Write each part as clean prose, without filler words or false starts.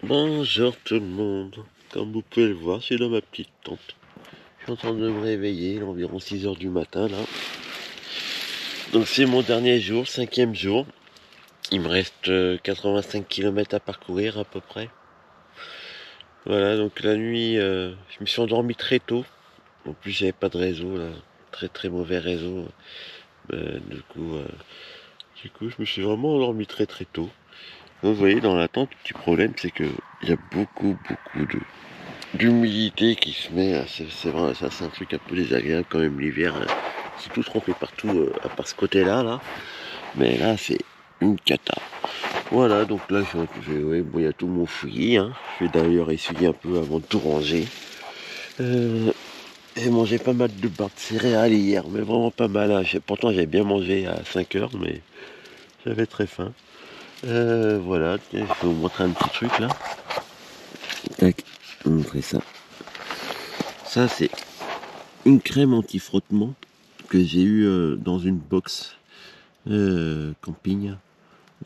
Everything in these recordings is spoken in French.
Bonjour tout le monde, comme vous pouvez le voir, je suis dans ma petite tente. Je suis en train de me réveiller, il est environ 6 h du matin là. Donc c'est mon dernier jour, 5e jour. Il me reste 85 km à parcourir à peu près. Voilà, donc la nuit, je me suis endormi très tôt. En plus j'avais pas de réseau là, très mauvais réseau. Du coup, je me suis vraiment endormi très tôt. Vous voyez, dans la tente, le petit problème, c'est que il y a beaucoup d'humidité qui se met. C'est vrai, ça c'est un truc un peu désagréable quand même l'hiver. C'est tout trempé partout, à part ce côté-là, là. Mais là, c'est une cata. Voilà, donc là, ouais, bon, il y a tout mon fouillis. Hein. Je vais d'ailleurs essuyer un peu avant de tout ranger. J'ai mangé pas mal de barres de céréales hier, mais vraiment pas mal. Hein. Pourtant, j'avais bien mangé à 5 h, mais j'avais très faim. Voilà, je vais vous montrer un petit truc là. Tac, je vais vous montrer ça. Ça, c'est une crème anti-frottement que j'ai eu dans une box camping.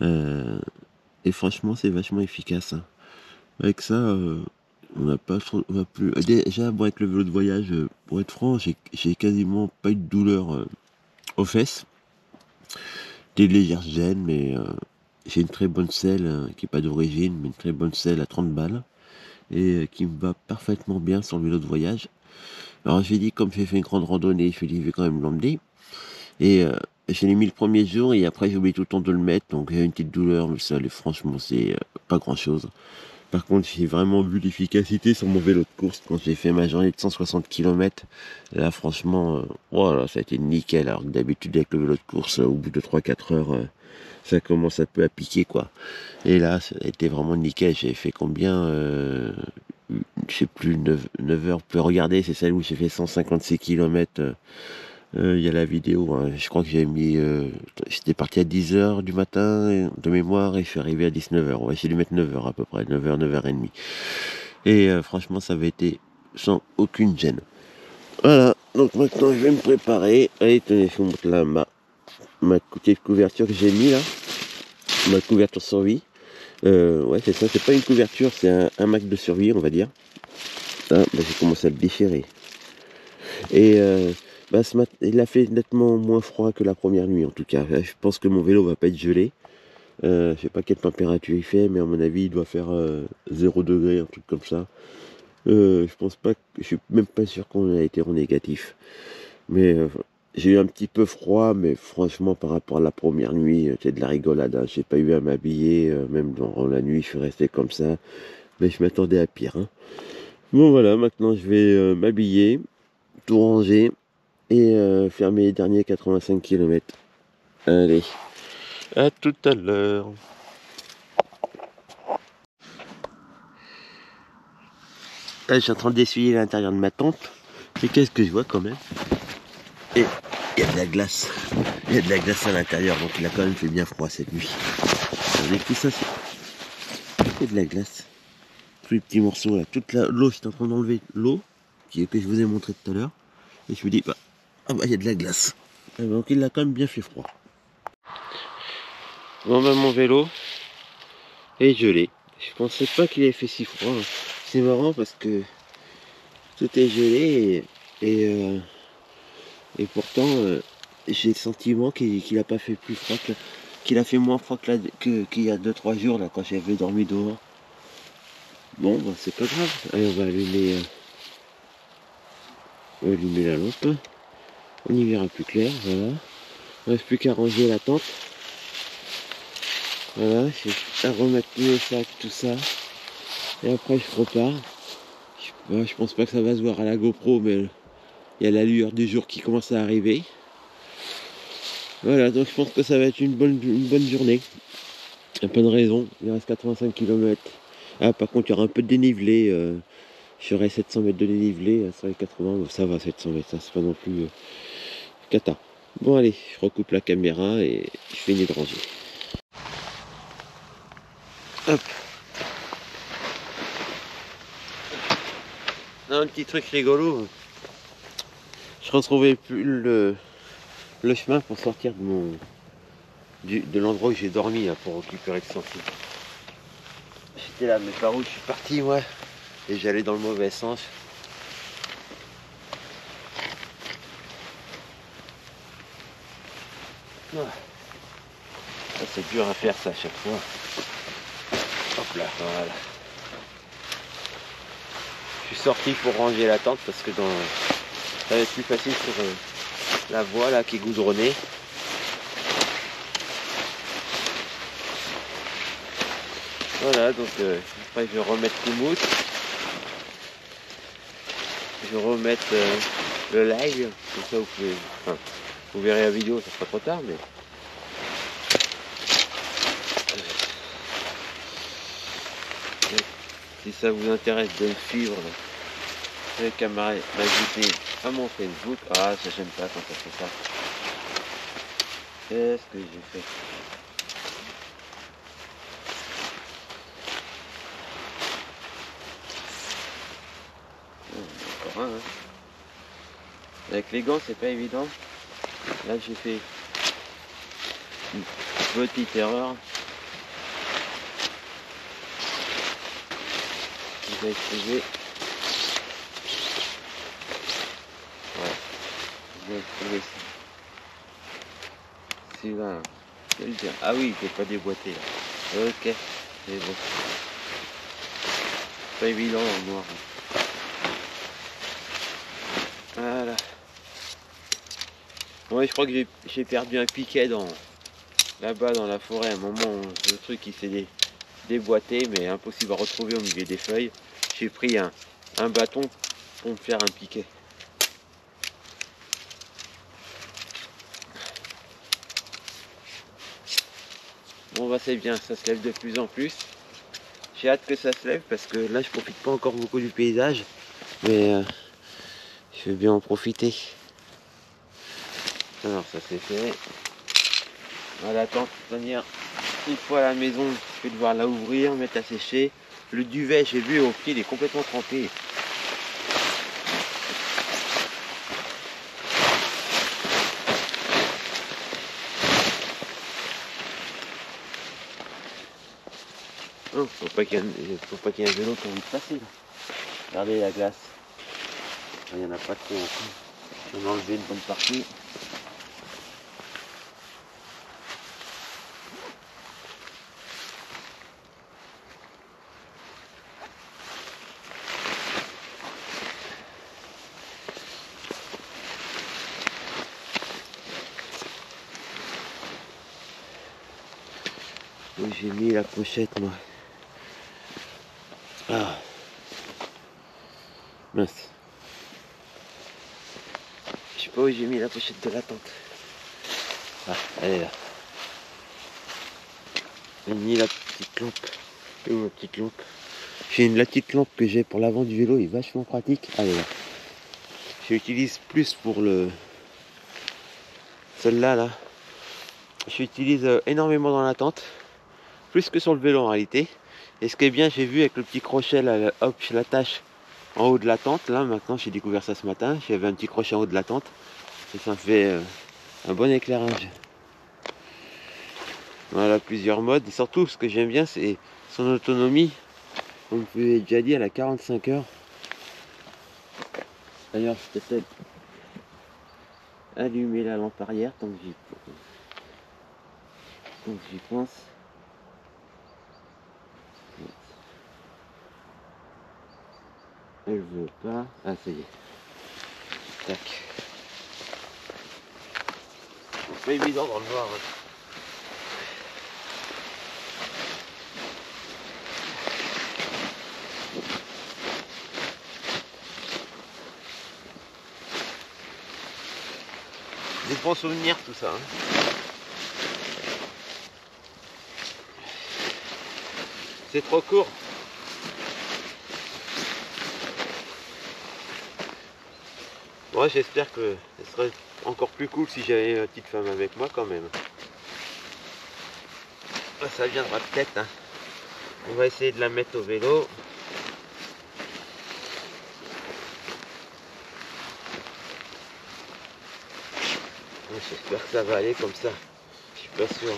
Et franchement, c'est vachement efficace. Hein. Avec ça, on n'a pas trop, on va plus. Déjà, bon, avec le vélo de voyage, pour être franc, j'ai quasiment pas eu de douleur aux fesses. Des légères gênes, mais j'ai une très bonne selle qui n'est pas d'origine, mais une très bonne selle à 30 balles et qui me va parfaitement bien sur le vélo de voyage. Alors j'ai dit, comme j'ai fait une grande randonnée, je vais quand même l'emmener. Et je l'ai mis le premier jour et après j'ai oublié tout le temps de le mettre, donc j'ai une petite douleur, mais ça, franchement, c'est pas grand chose. Par contre, j'ai vraiment vu l'efficacité sur mon vélo de course quand j'ai fait ma journée de 160 km. Là, franchement, voilà, ça a été nickel. Alors que d'habitude, avec le vélo de course, au bout de 3-4 heures, ça commence un peu à piquer, quoi. Et là, ça a été vraiment nickel. J'ai fait combien je sais plus, 9 heures. Vous pouvez regarder, c'est celle où j'ai fait 156 km. Il y a la vidéo, hein. Je crois que j'ai mis... j'étais parti à 10 h du matin de mémoire et je suis arrivé à 19 h. On va essayer de mettre 9 h à peu près, 9 h, 9 h 30. Et franchement, ça avait été sans aucune gêne. Voilà, donc maintenant je vais me préparer. Allez, tenez, je vous montre là ma petite couverture que j'ai mis là. Ma couverture survie. Ouais, c'est ça, c'est pas une couverture, c'est un Mac de survie, on va dire. Ah, bah, j'ai commencé à le déchirer. Et... ce matin, il a fait nettement moins froid que la première nuit en tout cas. Je pense que mon vélo va pas être gelé. Je sais pas quelle température il fait, mais à mon avis il doit faire 0 degré, un truc comme ça. Je pense pas, je suis même pas sûr qu'on a été en négatif. Mais j'ai eu un petit peu froid, mais franchement par rapport à la première nuit, c'est de la rigolade. Hein. J'ai pas eu à m'habiller, même dans la nuit je suis resté comme ça. Mais je m'attendais à pire. Hein. Bon voilà, maintenant je vais m'habiller, tout ranger. Et faire mes derniers 85 km. Allez, à tout à l'heure. Là, je suis en train d'essuyer l'intérieur de ma tente. Et qu'est-ce que je vois quand même? Et il y a de la glace. Il y a de la glace à l'intérieur, donc il a quand même fait bien froid cette nuit. Regardez tout ça, c'est de la glace. Tous les petits morceaux là. Toute l'eau, j'étais en train d'enlever l'eau que je vous ai montré tout à l'heure. Et je me dis, il y a de la glace. Donc il a quand même bien fait froid. Bon bah mon vélo est gelé. Je pensais pas qu'il ait fait si froid. C'est marrant parce que tout est gelé et pourtant j'ai le sentiment qu'il a pas fait plus froid qu'il a fait moins froid qu'il y a 2-3 jours là quand j'avais dormi dehors. Bon bah c'est pas grave. Allez on va allumer la lampe. On y verra plus clair, voilà. Il ne reste plus qu'à ranger la tente. Voilà, j'ai à remettre tous les sacs, tout ça. Et après je repars. Je pense pas que ça va se voir à la GoPro, mais il y a la lueur du jour qui commence à arriver. Voilà, donc je pense que ça va être une bonne journée. Il n'y a pas de raison, il reste 85 km. Ah, par contre, il y aura un peu de dénivelé. J'aurai 700 mètres de dénivelé sur les 80. Bon, ça va, 700 mètres, ça c'est pas non plus cata. Bon, allez, je recoupe la caméra et je finis de ranger. Hop. Un petit truc rigolo. Je retrouvais plus le chemin pour sortir de l'endroit où j'ai dormi là, pour récupérer le sentier. J'étais là, mais par où je suis parti, moi, et j'allais dans le mauvais sens. Ah. Ça, c'est dur à faire ça à chaque fois. Hop là, voilà. Je suis sorti pour ranger la tente parce que ça va être plus facile sur la voie là qui est goudronnée. Voilà, donc après je vais remettre tout mousse. Je vais remettre le live, comme ça vous verrez la vidéo, ça sera trop tard, mais si ça vous intéresse de me suivre, vous avez qu'à m'ajouter à mon Facebook. Ah, ça j'aime pas quand ça fait ça. Qu'est-ce que j'ai fait? Encore un, hein. Avec les gants, c'est pas évident. Là, j'ai fait une petite erreur. Je vais essayer. Ouais. Je vais trouver ça. Celui-là. Quel bien. Ah oui, il n'est pas déboîté là. Ok. C'est bon. Pas évident en noir. Voilà. Ouais, je crois que j'ai perdu un piquet là-bas dans la forêt. À un moment où le truc il s'est déboîté, mais impossible à retrouver au milieu des feuilles. J'ai pris un bâton pour me faire un piquet. Bon bah c'est bien, ça se lève de plus en plus. J'ai hâte que ça se lève parce que là je profite pas encore beaucoup du paysage, mais je vais bien en profiter. Alors ça c'est fait. On va l'attendre de toute manière. Une fois à la maison, je vais devoir la ouvrir, mettre à sécher. Le duvet, j'ai vu au pied, il est complètement trempé. Oh, faut pas qu'il y ait un vélo qui a envie de passer là. Regardez la glace. Il n'y en a pas trop encore. J'en ai enlevé une bonne partie. Où j'ai mis la pochette moi. Ah. Mince. Je sais pas où j'ai mis la pochette de la tente. Ah, elle est là. J'ai mis la petite lampe. Où ma petite lampe? La petite lampe que j'ai pour l'avant du vélo, est vachement pratique. Elle est là. Je l'utilise plus pour celle-là là. Je l'utilise énormément dans la tente. Plus que sur le vélo en réalité. Et ce qui est bien, j'ai vu avec le petit crochet là, hop, je l'attache en haut de la tente. Là maintenant, j'ai découvert ça ce matin. J'avais un petit crochet en haut de la tente. Et ça me fait un bon éclairage. Voilà, plusieurs modes. Et surtout, ce que j'aime bien, c'est son autonomie. Comme je vous l'ai déjà dit, elle a 45 heures. D'ailleurs, je peux peut-être allumer la lampe arrière tant que j'y pense. Elle veut pas. Ah, ça y est. Tac. C'est pas évident dans le noir. Hein. Des bons souvenirs tout ça. Hein. C'est trop court. Moi j'espère que ce serait encore plus cool si j'avais ma petite femme avec moi quand même. Ça viendra peut-être. Hein. On va essayer de la mettre au vélo. J'espère que ça va aller comme ça. Je suis pas sûr.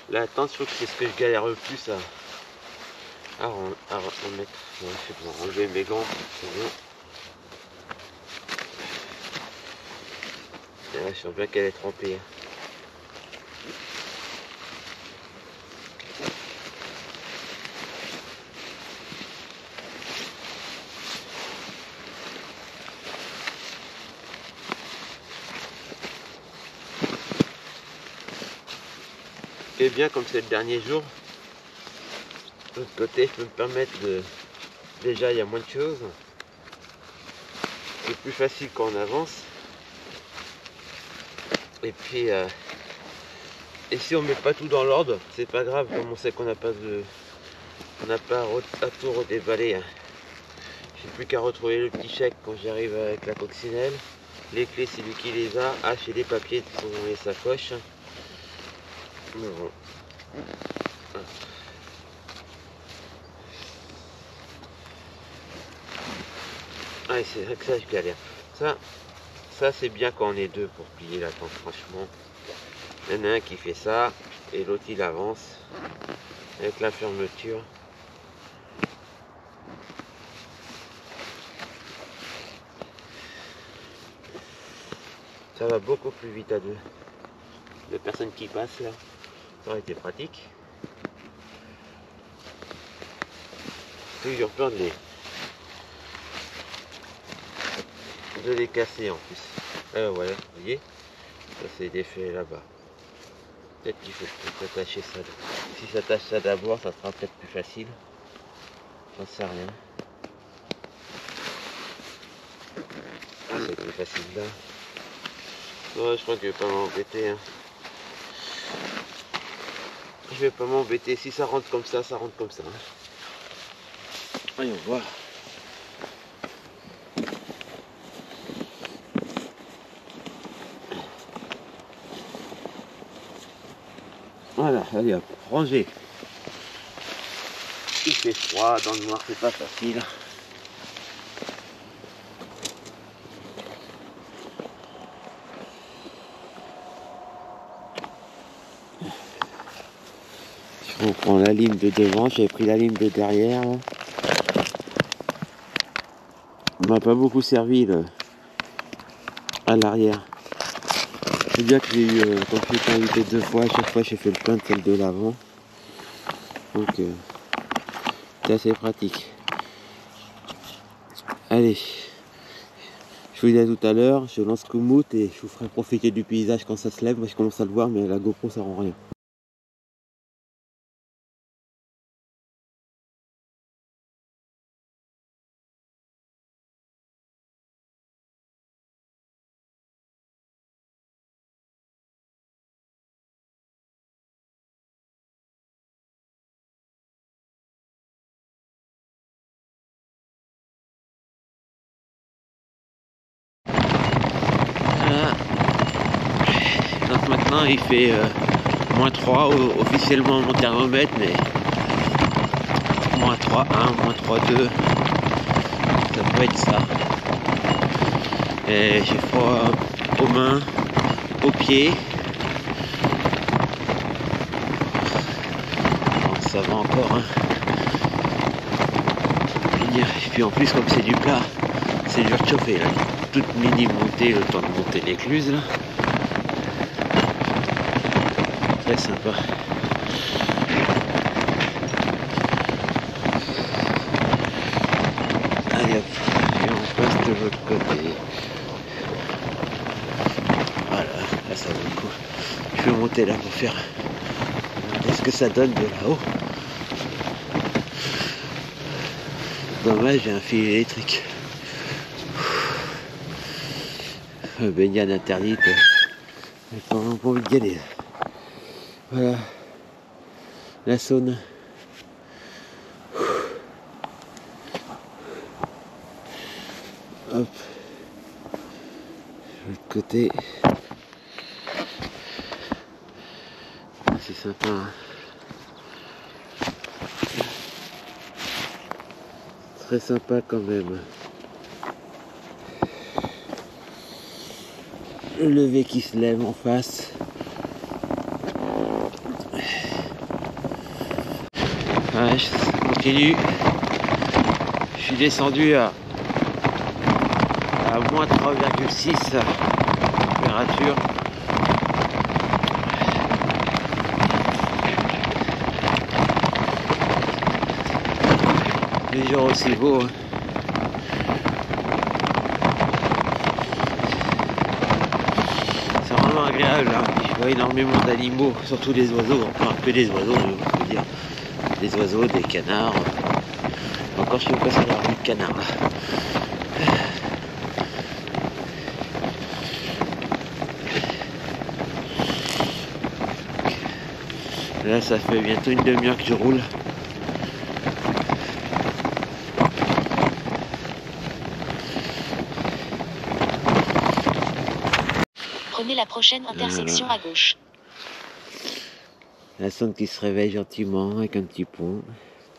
La tente, je trouve que c'est ce que je galère le plus à remettre. Ouais, c'est bon, enlever mes gants, c'est bon. Et là, je sens bien qu'elle est trempée. Hein. Et bien, comme c'est le dernier jour, de l'autre côté, je peux me permettre de... Déjà, il y a moins de choses. C'est plus facile quand on avance. Et puis, et si on met pas tout dans l'ordre, c'est pas grave, comme on sait qu'on n'a pas à tout redéballer. Hein. J'ai plus qu'à retrouver le petit chèque quand j'arrive avec la coccinelle. Les clés, c'est lui qui les a. Et les papiers sont dans les sacoches. Mais bon. Ah, c'est vrai que ça, je galère. Ça c'est bien quand on est deux pour plier la tente, franchement. Il y en a un qui fait ça, et l'autre il avance avec la fermeture. Ça va beaucoup plus vite à deux. Les personnes qui passent là, ça aurait été pratique. Toujours peur de les casser en plus. Voilà, vous voyez, ça c'est défait là-bas. Peut-être qu'il faut attacher ça. Si ça attache ça d'abord, ça sera peut-être plus facile. J'en sais rien. Ah, c'est plus facile là. Ouais, je crois que je vais pas m'embêter. Hein. Je vais pas m'embêter. Si ça rentre comme ça rentre comme ça. Hein. Voyons voir. Voilà, allez hop, rangé. Il fait froid, dans le noir c'est pas facile. Je reprends la lime de devant, j'avais pris la lime de derrière. Là. On m'a pas beaucoup servi là, à l'arrière. C'est bien que j'ai eu, quand je suis invité 2 fois, à chaque fois j'ai fait le plein de celle de l'avant. Donc c'est assez pratique. Allez, je vous disais tout à l'heure, je lance Komoot et je vous ferai profiter du paysage quand ça se lève. Moi je commence à le voir, mais la GoPro ça rend rien. Voilà. Donc maintenant il fait -3 officiellement mon thermomètre, mais -3,1, -3,2, ça peut être ça. Et j'ai froid aux mains, aux pieds. ça va encore. Hein. Et puis en plus, comme c'est du plat, c'est dur de chauffer. Là. Toute mini montée, le temps de monter l'écluse. Là. Très sympa. Allez hop, et on passe de l'autre côté. Voilà, là ça vaut le coup. Je vais monter là pour faire ce que ça donne de là-haut. Dommage, j'ai un fil électrique. Baignade interdite. J'ai pas vraiment envie d'y aller. Voilà. La Saône. Hop. De l'autre côté. C'est sympa. Hein. Très sympa quand même. Le lever qui se lève en face. Ouais, ça continue. Je suis descendu à moins 3,6 température. Les jours aussi beaux. Hein. C'est vraiment agréable. Hein. Je vois énormément d'animaux, surtout des oiseaux. Enfin, que des oiseaux, je veux dire. Des oiseaux, des canards. Encore, je sais pas si il y a un canard là. Là, ça fait bientôt une demi-heure que je roule. Prenez la prochaine intersection à gauche. La Saône qui se réveille gentiment avec un petit pont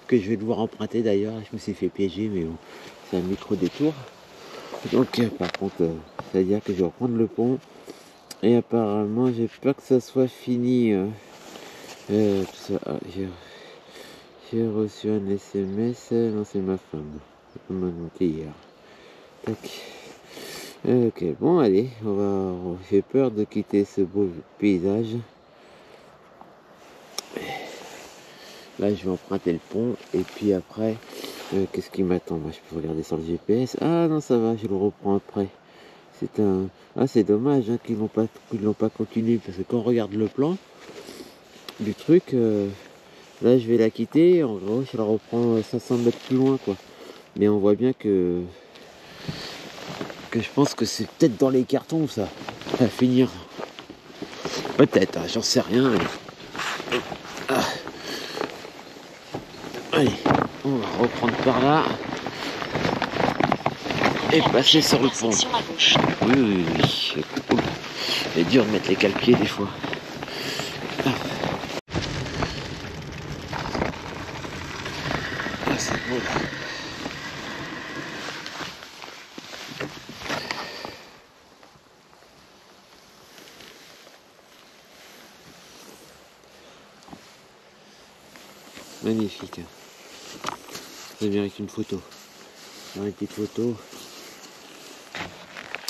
que je vais devoir emprunter d'ailleurs. Je me suis fait piéger, mais bon, c'est un micro détour. Donc, par contre, ça veut dire que je vais reprendre le pont. Et apparemment, j'ai peur que ça soit fini. J'ai reçu un SMS. Non, c'est ma femme. Elle m'a monté hier. Tac. Ok, bon, allez, j'ai peur de quitter ce beau paysage. Là, je vais emprunter le pont. Et puis après, qu'est-ce qui m'attend? Moi, je peux regarder sur le GPS. Ah non, ça va, je le reprends après. C'est dommage hein, qu'ils l'ont pas continué. Parce que quand on regarde le plan du truc, là, je vais la quitter. En gros, je la reprends 500 mètres plus loin, quoi. Mais on voit bien que je pense que c'est peut-être dans les cartons, ça va finir. Peut-être, hein, j'en sais rien. Ah. Allez, on va reprendre par là et passer sur le pont. Oui. C'est dur de mettre les cale-pieds des fois. Ah, c'est beau là. Magnifique. Ça mérite une photo. Une petite photo.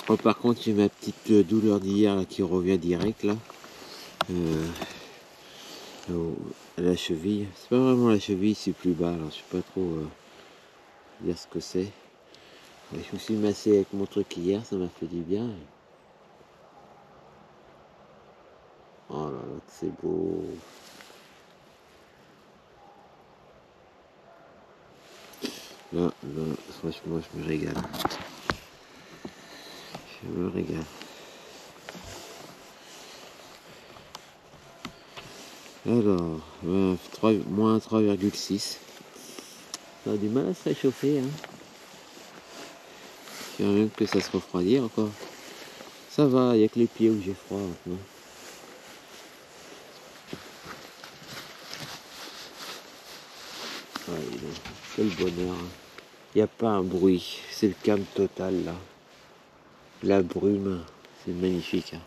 Oh, par contre, j'ai ma petite douleur d'hier qui revient direct là. À la cheville. C'est pas vraiment la cheville, c'est plus bas. Alors, je sais pas trop dire ce que c'est. Je me suis massé avec mon truc hier, ça m'a fait du bien. Oh là là, c'est beau. Là, franchement, je me régale. Je me régale. Alors, moins 3,6. Ça a du mal à se réchauffer. Hein. Je dirais même que ça se refroidit encore. Ça va, il n'y a que les pieds où j'ai froid maintenant. Ouais, quel bonheur. Il n'y a pas un bruit. C'est le calme total là. La brume, c'est magnifique. Hein.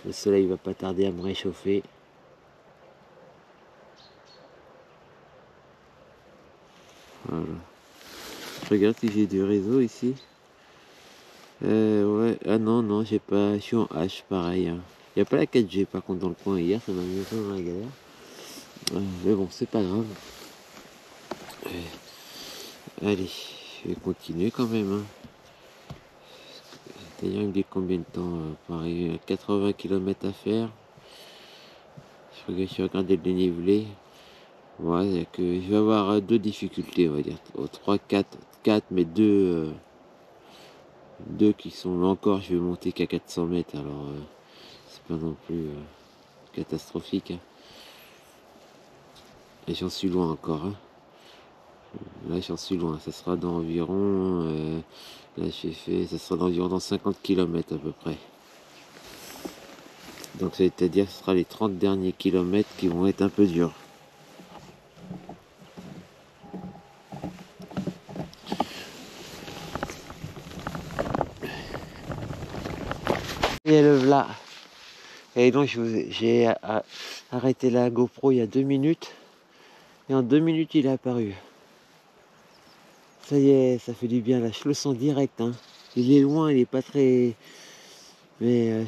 Le soleil va pas tarder à me réchauffer. Voilà. Je regarde si j'ai du réseau ici. Ouais, ah non, non, j'ai pas, je suis en H, pareil. Hein. Il n'y a pas la 4G par contre dans le coin hier, ça m'a mis un peu dans la galère. Mais bon, c'est pas grave. Allez, je vais continuer quand même. Hein. D'ailleurs, il me dit combien de temps pareil, 80 km à faire. Je regarde le dénivelé. Ouais, que je vais avoir deux difficultés, on va dire. 3, 4, 4, mais deux qui sont là encore. Je vais monter qu'à 400 mètres, alors c'est pas non plus catastrophique. Hein. Et j'en suis loin encore. Hein. Là, j'en suis loin. Ça sera dans environ. Là, j'ai fait. Ça sera d'environ dans 50 km à peu près. Donc, c'est-à-dire que ce sera les 30 derniers kilomètres qui vont être un peu durs. Et le voilà. Et donc, j'ai arrêté la GoPro il y a 2 minutes. Et en 2 minutes, il est apparu. Ça y est, ça fait du bien là. Je le sens direct. Hein. Il est loin, il est pas très. Mais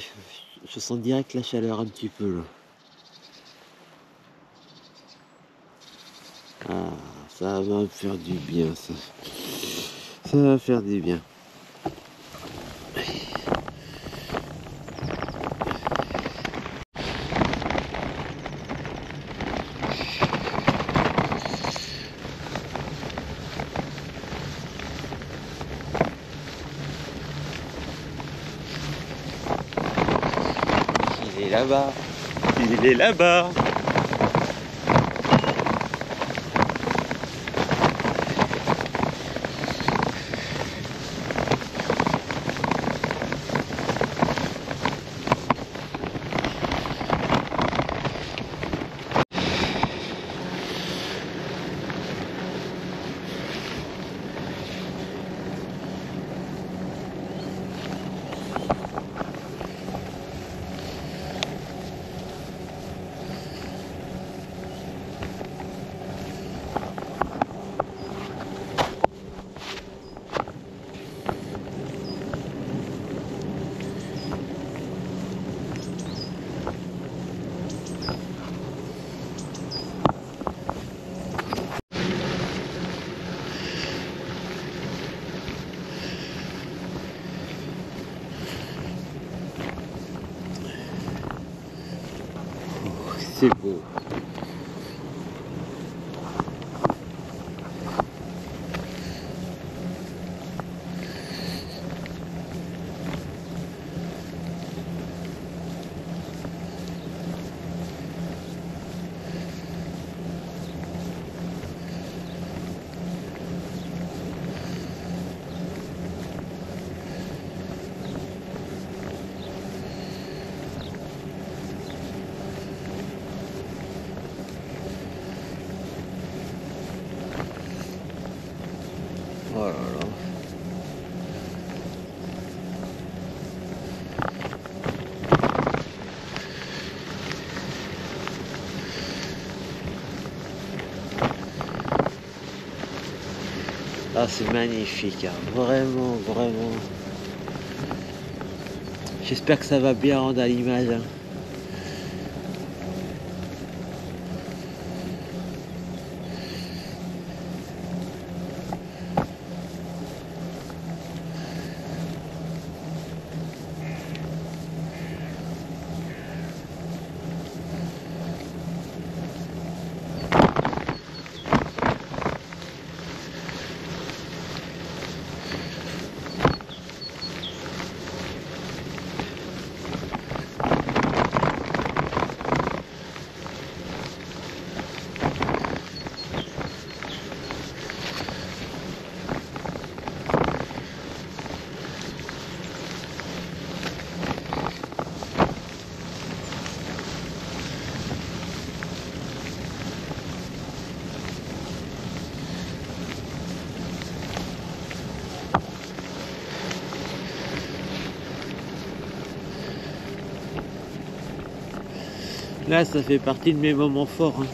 je sens direct la chaleur un petit peu là. Ah, ça va me faire du bien ça. Ça va faire du bien. Il est là-bas. Il est là-bas. C'est beau. Oh là là. Ah, c'est magnifique, hein. Vraiment, vraiment. J'espère que ça va bien rendre à l'image. Hein. Là, ça fait partie de mes moments forts. Hein.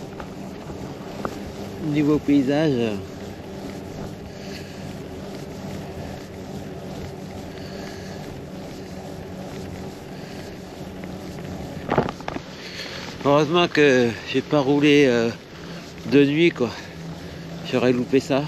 Niveau paysage, Heureusement que j'ai pas roulé de nuit quoi. J'aurais loupé ça.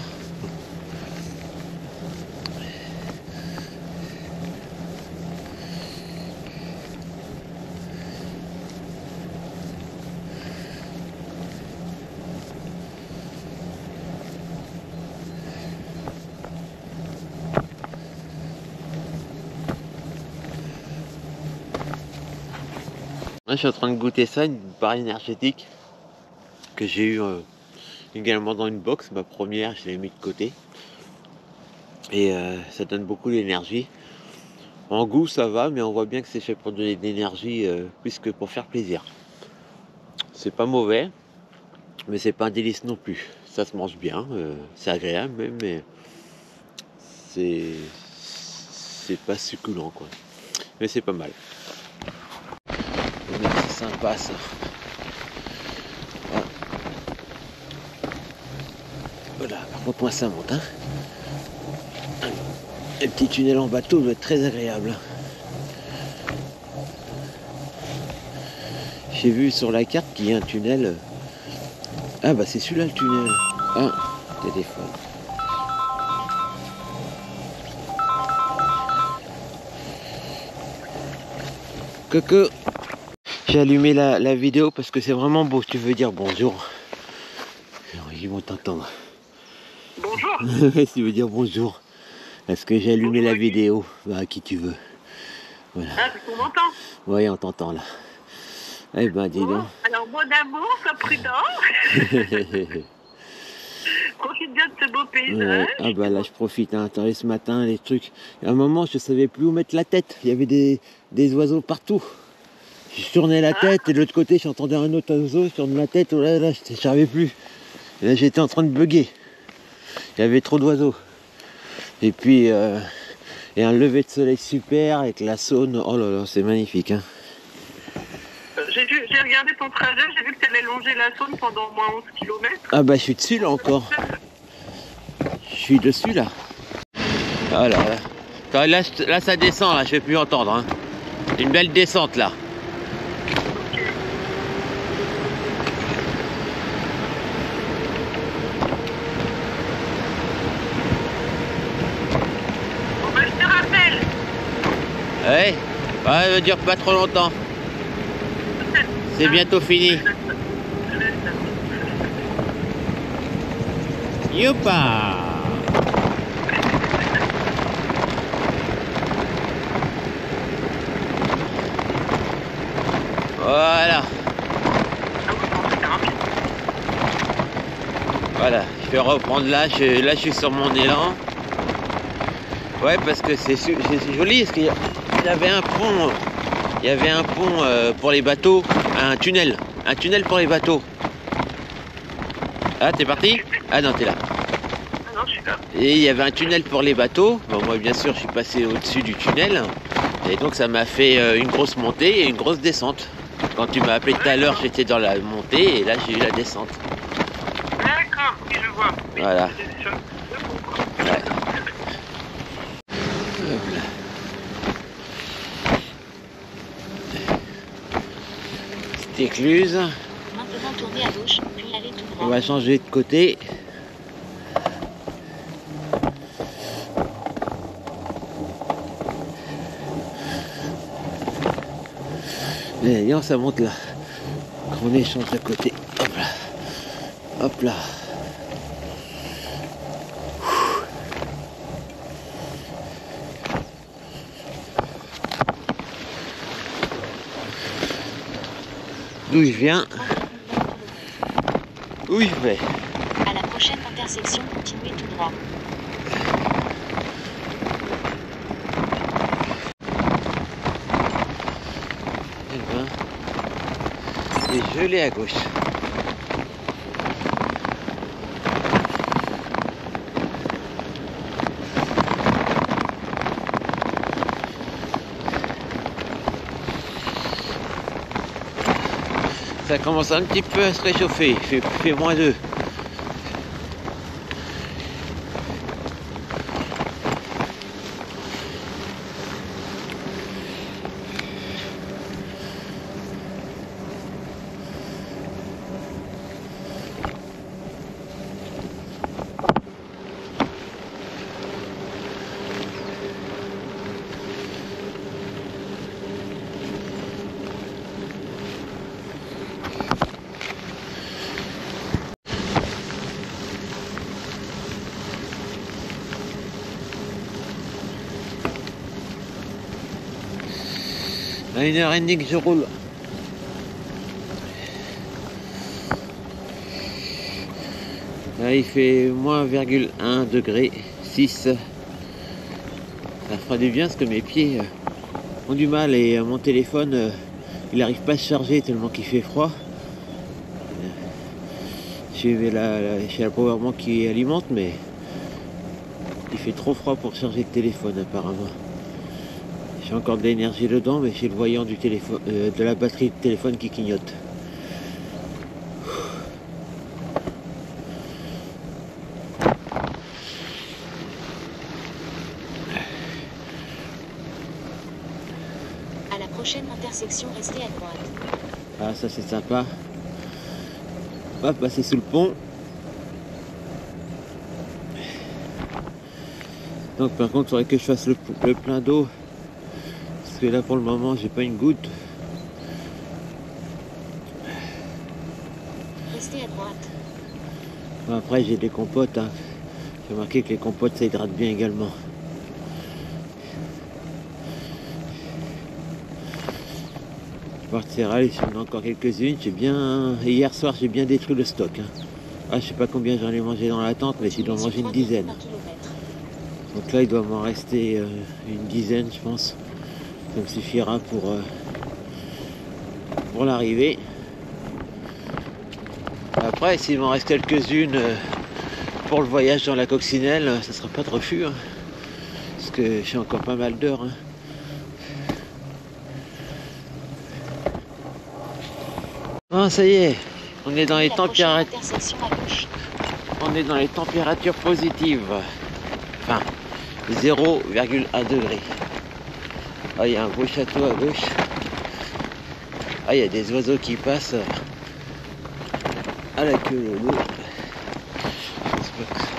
Là, je suis en train de goûter ça, une barre énergétique que j'ai eu également dans une box. Ma première, je l'ai mis de côté. Et ça donne beaucoup d'énergie. En goût, ça va, mais on voit bien que c'est fait pour donner de l'énergie plus que pour faire plaisir. C'est pas mauvais, mais c'est pas un délice non plus. Ça se mange bien, c'est agréable même, mais c'est pas succulent quoi. Mais c'est pas mal. C'est sympa ça. Voilà, par contre moi ça monte. Hein. Les petits tunnels en bateau doivent être très agréables. J'ai vu sur la carte qu'il y a un tunnel. Ah bah c'est celui-là le tunnel. Ah, téléphone. Coucou. J'ai allumé la vidéo parce que c'est vraiment beau. Tu veux dire bonjour. Ils vont t'entendre. Bonjour. Si tu veux dire bonjour. Est-ce que j'ai allumé la vidéo? Bah, à qui tu veux. Voilà. Ah, c'est qu'on m'entend. Oui, on t'entend là. Eh ben, dis donc. Alors, mon amour, sois prudent. Profite bien de ce beau paysage. Ah bah là, je profite. Hein. Attendez, ce matin, les trucs. À un moment, je savais plus où mettre la tête. Il y avait des oiseaux partout. Je tournais la tête et de l'autre côté, j'entendais un autre oiseau. Je tournais la tête. Oh là là, je savais plus. Et là, j'étais en train de bugger. Il y avait trop d'oiseaux. Et puis, et un lever de soleil super avec la Saône. Oh là là, c'est magnifique. Hein. J'ai regardé ton trajet, j'ai vu que tu allais longer la Saône pendant au moins 11 km. Ah bah, je suis dessus là encore. Je suis dessus là. Ah là là. Là, ça descend là, je vais plus entendre. Hein. Une belle descente là. Bon bah, je te rappelle. Ouais, ça ne dure pas trop longtemps. C'est bientôt fini. Youpa! Voilà. Voilà, je vais reprendre là, là je suis sur mon élan. Ouais, parce que c'est joli, parce qu'il y avait un pont. Il y avait un pont pour les bateaux, un tunnel pour les bateaux. Ah, t'es parti? Ah non, t'es là. Ah non, je suis là. Et il y avait un tunnel pour les bateaux. Bon, moi, bien sûr, je suis passé au-dessus du tunnel. Et donc, ça m'a fait une grosse montée et une grosse descente. Quand tu m'as appelé tout à l'heure, j'étais dans la montée et là, j'ai eu la descente. D'accord, oui, je vois. Oui, Voilà. Ouais. Hop là. Petite écluse. Maintenant tournez à gauche, puis allez tout On droit. va changer de côté. Et ça monte là. On échange de côté. Hop là. Hop là. D'où je viens. Où je vais. À la prochaine intersection, continuez tout droit. Eh ben, c'est gelé à gauche. Ça commence un petit peu à se réchauffer, il fait -2. À 1h30 que je roule. Là, il fait moins 1,1 degré, 6. Ça fera du bien parce que mes pieds ont du mal et mon téléphone, il n'arrive pas à se charger tellement qu'il fait froid. J'ai la powerbank qui alimente, mais il fait trop froid pour charger le téléphone apparemment. J'ai encore de l'énergie dedans, mais j'ai le voyant du téléphone, de la batterie de téléphone qui clignote. À la prochaine intersection, restez à droite. Ah, ça c'est sympa. On va passer sous le pont. Donc par contre, il faudrait que je fasse le plein d'eau. Parce que là pour le moment, j'ai pas une goutte. Restez à droite. Bon, après, j'ai des compotes. Hein. J'ai remarqué que les compotes, ça hydrate bien également. Je partirai, j'en ai encore quelques-unes. Et hier soir, j'ai bien détruit le stock. Hein. Ah, je sais pas combien j'en ai mangé dans la tente, mais j'ai dois manger une dizaine. Donc là, il doit m'en rester une dizaine, je pense. Ça me suffira pour l'arrivée. Après, s'il m'en reste quelques-unes pour le voyage dans la coccinelle, ça sera pas de refus. Hein, parce que j'ai encore pas mal d'heures. Hein. Ah, ça y est, on est dans les températures. On est dans les températures positives. Enfin, 0,1 degré. Ah, il y a un beau château à gauche. Ah, il y a des oiseaux qui passent à la queue leu leu.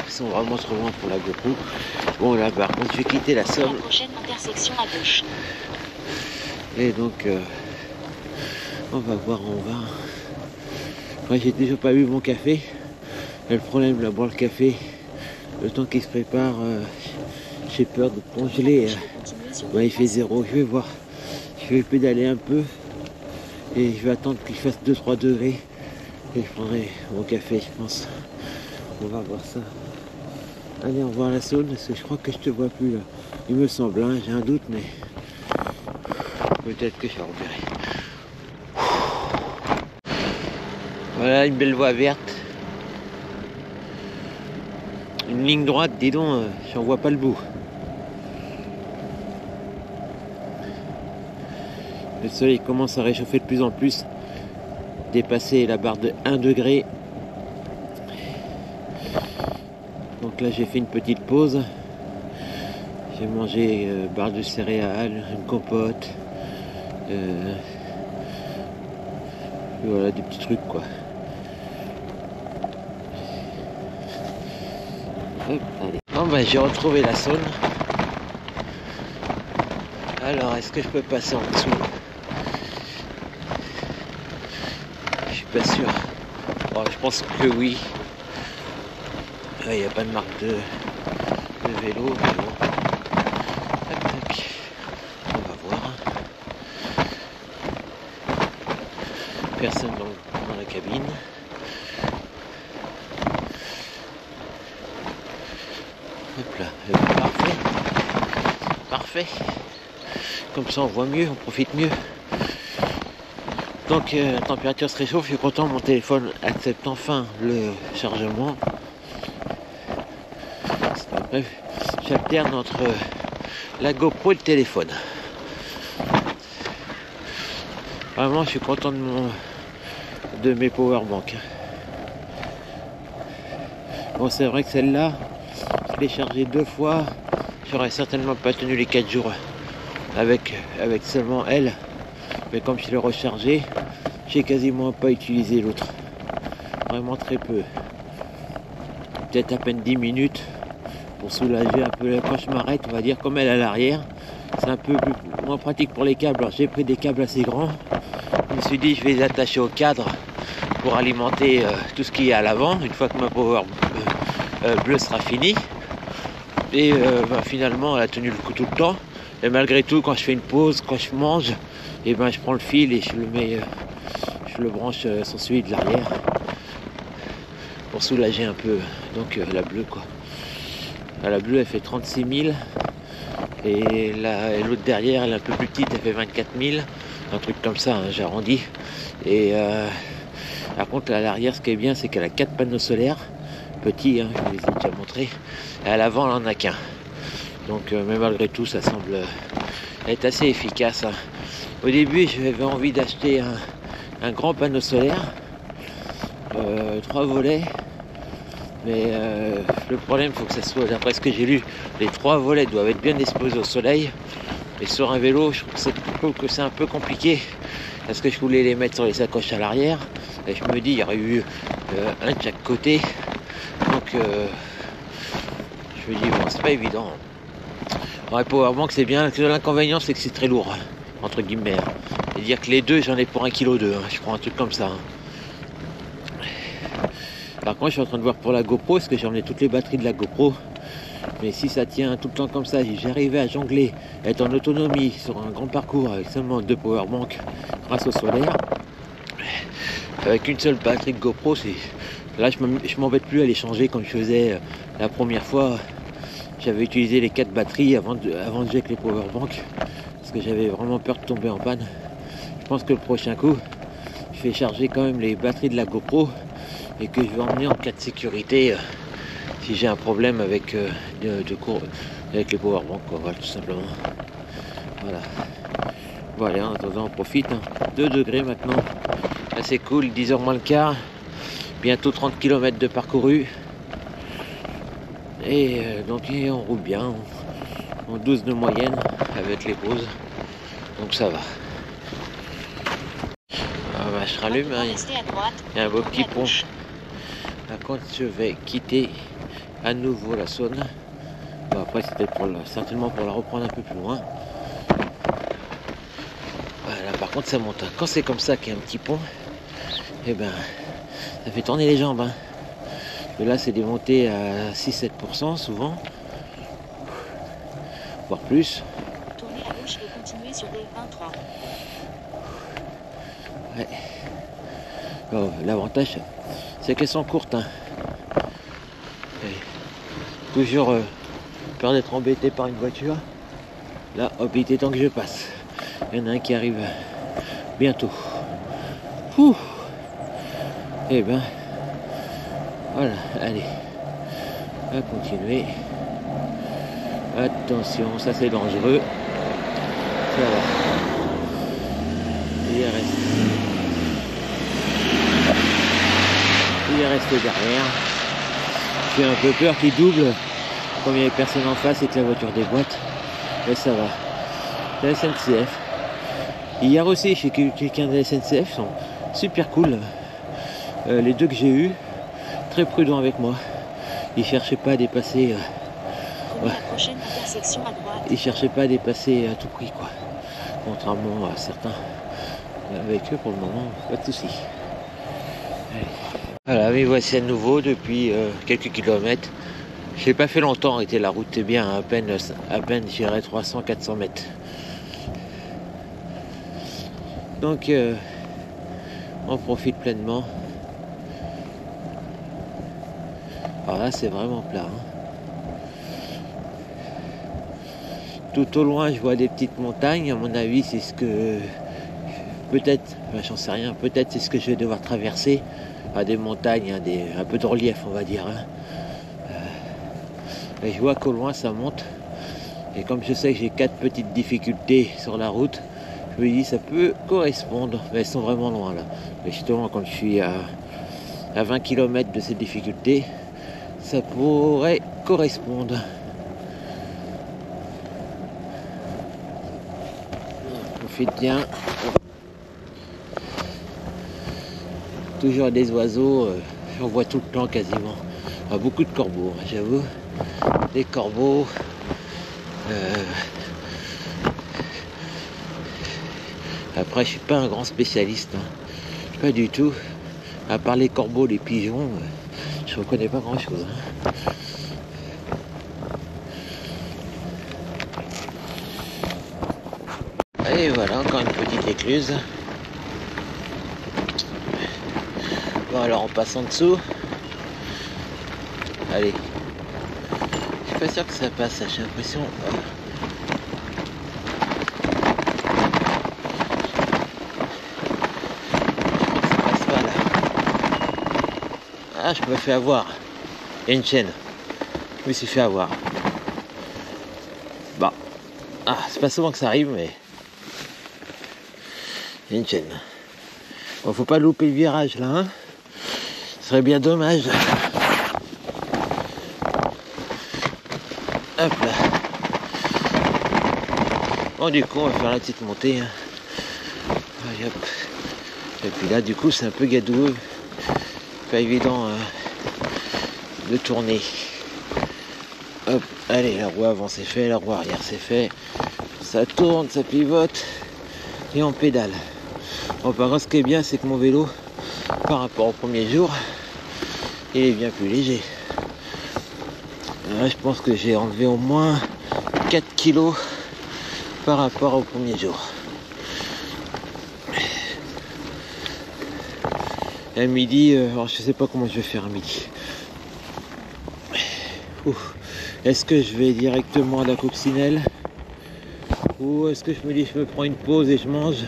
Ils sont vraiment trop loin pour la GoPro. Bon, là, par contre, je vais quitter la Somme. La prochaine intersection à gauche. Et donc, on va voir, on va. Moi, j'ai déjà pas bu mon café. Et le problème, là, boire le café, le temps qu'il se prépare, j'ai peur de congeler. Ouais, il fait 0. Je vais voir. Je vais pédaler un peu. Et je vais attendre qu'il fasse 2-3 degrés. Et je prendrai mon café, je pense. On va voir ça. Allez, on va voir la Saône, parce que je crois que je te vois plus là. Il me semble, hein, j'ai un doute, mais peut-être que je reverrai. Voilà une belle voie verte. Une ligne droite, dis donc, j'en vois pas le bout. Le soleil commence à réchauffer de plus en plus. Dépasser la barre de 1 degré. Donc là j'ai fait une petite pause. J'ai mangé barre de céréales, une compote. Voilà des petits trucs quoi. Hop, allez. Bon ben j'ai retrouvé la Saône. Alors est-ce que je peux passer en dessous? Je suis pas sûr. Bon, je pense que oui. Il n'y a pas de marque de vélo, mais bon. Tac, tac. On va voir. Personne dans la cabine. Hop là, parfait. Parfait. Comme ça on voit mieux, on profite mieux. Donc la température se réchauffe, je suis content, mon téléphone accepte enfin le chargement. Bref, j'alterne entre la GoPro et le téléphone. Vraiment, je suis content de mes powerbanks. Bon, c'est vrai que celle-là, je l'ai chargée 2 fois. J'aurais certainement pas tenu les 4 jours avec seulement elle. Mais comme je l'ai rechargée, j'ai quasiment pas utilisé l'autre. Vraiment très peu. Peut-être à peine 10 minutes. Pour soulager un peu quand je m'arrête, on va dire, comme elle à l'arrière, c'est un peu moins pratique pour les câbles. Alors j'ai pris des câbles assez grands. Je me suis dit je vais les attacher au cadre pour alimenter tout ce qui est à l'avant une fois que ma power bleue sera finie. Et finalement elle a tenu le coup tout le temps. Et malgré tout, quand je fais une pause, quand je mange, et ben je prends le fil et je le mets, je le branche sur celui de l'arrière pour soulager un peu. Donc la bleue quoi. La bleue elle fait 36 000 et l'autre derrière elle est un peu plus petite, elle fait 24 000, un truc comme ça, hein, j'arrondis. Et par contre à l'arrière ce qui est bien c'est qu'elle a 4 panneaux solaires, petits, hein, je vous les ai déjà montrés, et à l'avant elle en a qu'un. Donc mais malgré tout ça semble être assez efficace. Hein. Au début j'avais envie d'acheter un grand panneau solaire, 3 volets. Mais le problème, il faut que ça soit, d'après ce que j'ai lu, les 3 volets doivent être bien exposés au soleil. Et sur un vélo, je trouve que c'est un peu compliqué. Parce que je voulais les mettre sur les sacoches à l'arrière. Et je me dis, il y aurait eu un de chaque côté. Donc, je me dis, bon, c'est pas évident. Ouais, Powerbank, c'est bien. L'inconvénient, c'est que c'est très lourd, entre guillemets. C'est-à-dire que les deux, j'en ai pour 1,2 kg. Je prends un truc comme ça. Hein. Par contre, je suis en train de voir pour la GoPro, parce que j'ai emmené toutes les batteries de la GoPro. Mais si ça tient tout le temps comme ça, si j'arrivais à jongler, être en autonomie sur un grand parcours avec seulement 2 powerbanks grâce au solaire, avec une seule batterie de GoPro, là je m'embête plus à les changer comme je faisais la première fois. J'avais utilisé les 4 batteries avant de jouer avec les powerbanks, parce que j'avais vraiment peur de tomber en panne. Je pense que le prochain coup, je vais charger quand même les batteries de la GoPro, et que je vais emmener en cas de sécurité si j'ai un problème avec avec les powerbanks, quoi, voilà, tout simplement. Voilà. Voilà, en attendant, on profite. Hein. 2 degrés maintenant. Assez cool, 10h moins le quart. Bientôt 30 km de parcouru. Et donc on roule bien, en 12 de moyenne avec les pauses. Donc ça va. Ah bah, je rallume, hein. Il y a un beau petit pont. Par contre, je vais quitter à nouveau la Saône. Bon, après, c'était certainement pour la reprendre un peu plus loin. Voilà, par contre, ça monte. Quand c'est comme ça qu'il y a un petit pont, et ben, ça fait tourner les jambes. Hein. Et là, c'est des montées à 6-7% souvent, voire plus. Tournez à gauche et continuez sur D23. Ouais. Bon, l'avantage, c'est qu'elles sont courtes. Hein. Toujours peur d'être embêté par une voiture. Là, hop, il était temps que je passe. Il y en a un qui arrive bientôt. Ouh. Et ben, voilà, allez. On va continuer. Attention, ça c'est dangereux. Ça va. Il est resté derrière. J'ai un peu peur qu'il double comme il n'y avait personne en face et que la voiture déboîte. Mais ça va. La SNCF. Hier aussi, chez quelqu'un de la SNCF, sont super cool. Les 2 que j'ai eus, très prudents avec moi. Ils cherchaient pas à dépasser. La prochaine intersection à droite. Ils cherchaient pas à dépasser à tout prix, quoi. Contrairement à certains. Avec eux, pour le moment, pas de soucis. Voilà, mais voici à nouveau depuis quelques kilomètres. Je n'ai pas fait longtemps arrêter, la route est bien, à peine j'irai 300-400 mètres. Donc on profite pleinement. Alors là c'est vraiment plat. Hein. Tout au loin je vois des petites montagnes, à mon avis c'est ce que peut-être, j'en sais rien, peut-être c'est ce que je vais devoir traverser. À des montagnes, hein, un peu de relief on va dire. Hein. Et je vois qu'au loin ça monte. Et comme je sais que j'ai 4 petites difficultés sur la route, je me dis ça peut correspondre. Mais elles sont vraiment loin là. Et justement quand je suis à 20 km de ces difficultés, ça pourrait correspondre. On profite bien. Toujours des oiseaux, j'en vois tout le temps quasiment. Beaucoup de corbeaux, j'avoue. Des corbeaux. Après, je suis pas un grand spécialiste. Hein. Pas du tout. À part les corbeaux, les pigeons, je reconnais pas grand chose. Hein. Et voilà, encore une petite écluse. Bon, alors on passe en dessous. Allez. Je suis pas sûr que ça passe, j'ai l'impression. Ah, je me fais avoir. Il y a une chaîne. Je me suis fait avoir. Bah. Ah, c'est pas souvent que ça arrive, mais. Il y a une chaîne. Bon, faut pas louper le virage là, hein. Ce serait bien dommage. Hop là. Bon, du coup, on va faire la petite montée. Hein. Allez, hop. Et puis là, du coup, c'est un peu gadoueux. Pas évident de tourner. Hop, allez, la roue avant c'est fait, la roue arrière c'est fait. Ça tourne, ça pivote et on pédale. Bon, par contre, ce qui est bien, c'est que mon vélo, par rapport au premier jour, il est bien plus léger. Là, je pense que j'ai enlevé au moins 4 kilos par rapport au premier jour. À midi, alors je sais pas comment je vais faire à midi. Est-ce que je vais directement à la coccinelle ou est-ce que je me dis je me prends une pause et je mange?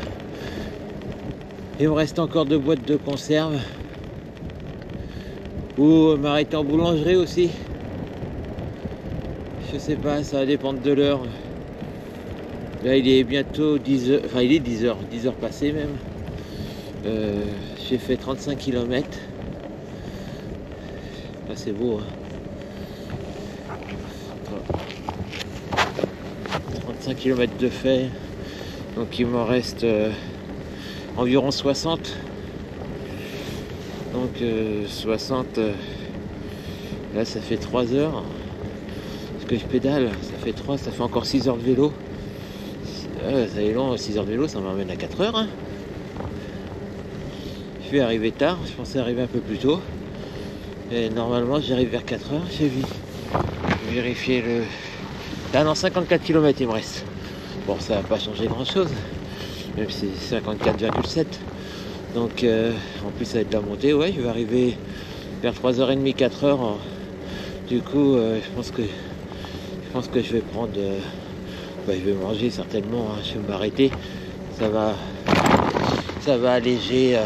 Il me reste encore 2 boîtes de conserve. Ou m'arrêter en boulangerie aussi. Je sais pas, ça va dépendre de l'heure. Là il est bientôt 10h, enfin il est 10h, 10h passées même. J'ai fait 35 km. Là c'est beau. Hein. 35 km de fait. Donc il m'en reste environ 60. Donc 60. Là ça fait 3 heures. Parce que je pédale. Ça fait 3, ça fait encore 6 heures de vélo. Ça est long, 6 heures de vélo, ça m'emmène à 4 heures. Hein. Je vais arriver tard, je pensais arriver un peu plus tôt. Et normalement j'arrive vers 4 heures, j'ai vérifié le... Là non, 54 km il me reste. Bon, ça va pas changer grand chose, même si c'est 54,7. Donc en plus ça va être la montée, ouais, je vais arriver vers 3h30, 4h. Du coup je pense que je vais prendre... je vais manger certainement, hein, je vais m'arrêter. Ça va alléger...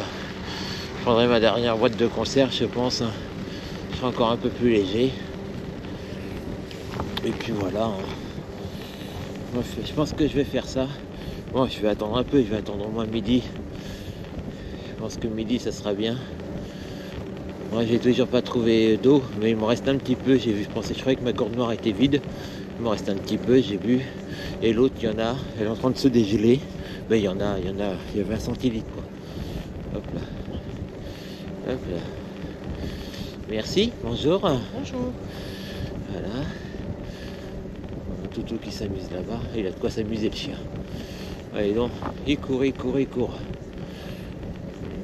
Je prendrai ma dernière boîte de conserve, je pense. Hein. Je serai encore un peu plus léger. Et puis voilà. Hein. Je pense que je vais faire ça. Bon, je vais attendre un peu, je vais attendre au moins midi. Je pense que midi, ça sera bien. Moi, j'ai toujours pas trouvé d'eau, mais il me reste un petit peu. J'ai vu, je croyais que ma corde noire était vide. Il me reste un petit peu, j'ai bu. Et l'autre, il y en a. Elle est en train de se dégeler. Mais il y a 20 centilitres, quoi. Hop là. Hop là. Merci, bonjour. Bonjour. Voilà. Un toutou qui s'amuse là-bas. Il a de quoi s'amuser le chien. Allez donc, il court.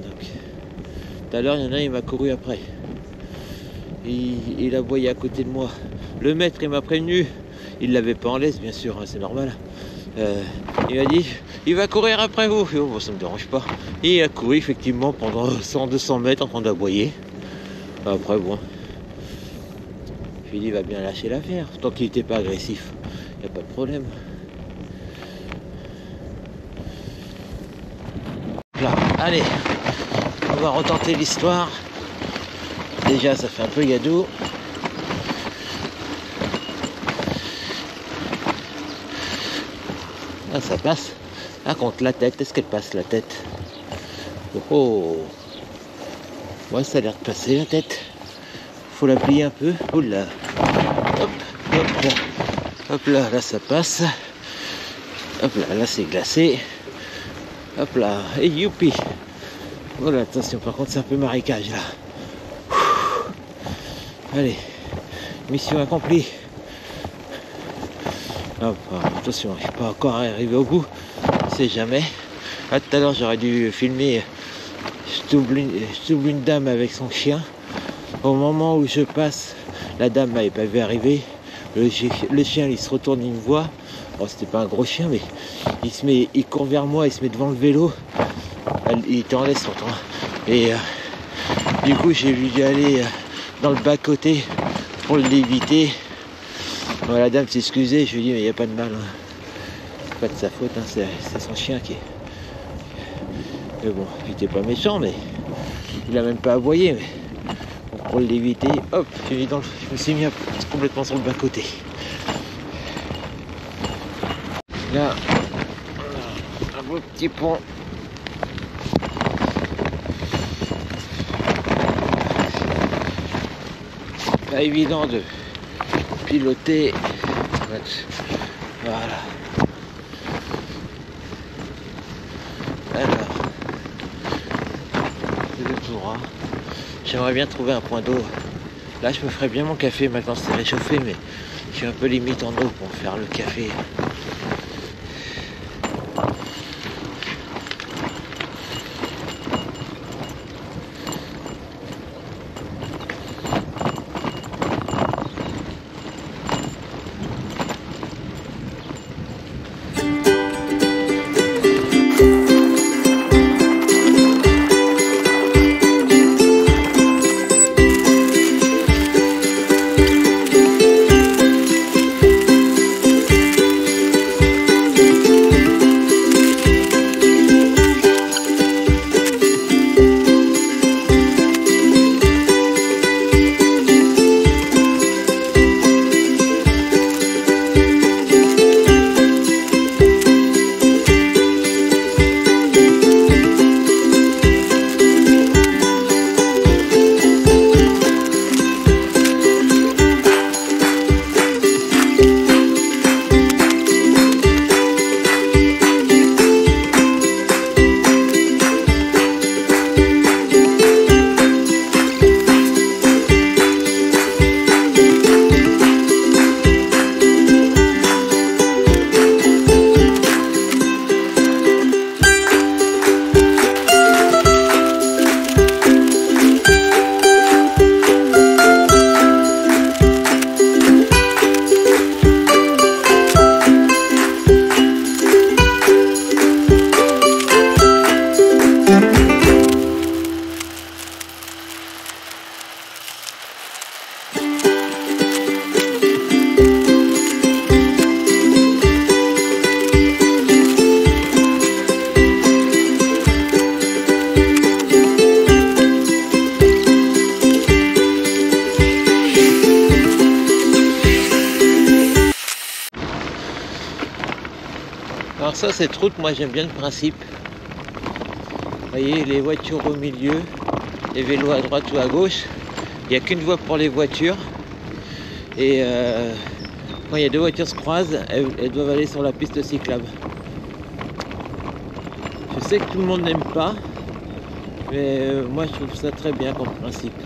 Donc, tout à l'heure, il y en a un, il m'a couru après. Il aboyait à côté de moi. Le maître, il m'a prévenu. Il l'avait pas en laisse, bien sûr, hein, c'est normal. Il m'a dit, il va courir après vous. Oh, bon, ça me dérange pas. Et il a couru effectivement pendant 100-200 mètres en train d'aboyer. Après, bon. Je lui ai dit, il va bien lâcher l'affaire. Tant qu'il n'était pas agressif, il n'y a pas de problème. Là, allez, on va retenter l'histoire. Déjà, ça fait un peu gadou. Ah, ça passe. Ah, contre la tête, est-ce qu'elle passe la tête? Oh, ouais, ça a l'air de passer la tête. Faut la plier un peu. Oula. Hop, hop là. Hop là, là ça passe. Hop là, là c'est glacé. Hop là, et youpi. Oh là, attention, par contre c'est un peu marécage là. Allez, mission accomplie. Hop, attention, je ne suis pas encore arrivé au bout. On sait jamais. Ah, tout à l'heure j'aurais dû filmer. Je double une dame avec son chien. Au moment où je passe, la dame m'avait pas vu arriver. Le chien il se retourne, il me voit. Oh, c'était pas un gros chien, mais il court vers moi, il se met devant le vélo. Il était en laisse pourtant. Et du coup, j'ai dû aller dans le bas-côté pour l'éviter. Bon, la dame s'est excusée, je lui ai dit, mais il n'y a pas de mal. Hein. C'est pas de sa faute, hein, c'est son chien qui est. Mais bon, il était pas méchant, mais il a même pas aboyé. Mais pour l'éviter, hop, je me suis mis complètement sur le bas-côté. Là, un beau petit pont. Pas évident de piloter. Voilà. Alors, c'est le tout droit. J'aimerais bien trouver un point d'eau. Là, je me ferais bien mon café. Maintenant, c'est réchauffé, mais je suis un peu limite en eau pour faire le café. Alors ça, cette route, moi j'aime bien le principe. Vous voyez, les voitures au milieu, les vélos à droite ou à gauche. Il n'y a qu'une voie pour les voitures. Et quand il y a deux voitures se croisent, elles doivent aller sur la piste cyclable. Je sais que tout le monde n'aime pas, mais moi je trouve ça très bien comme principe.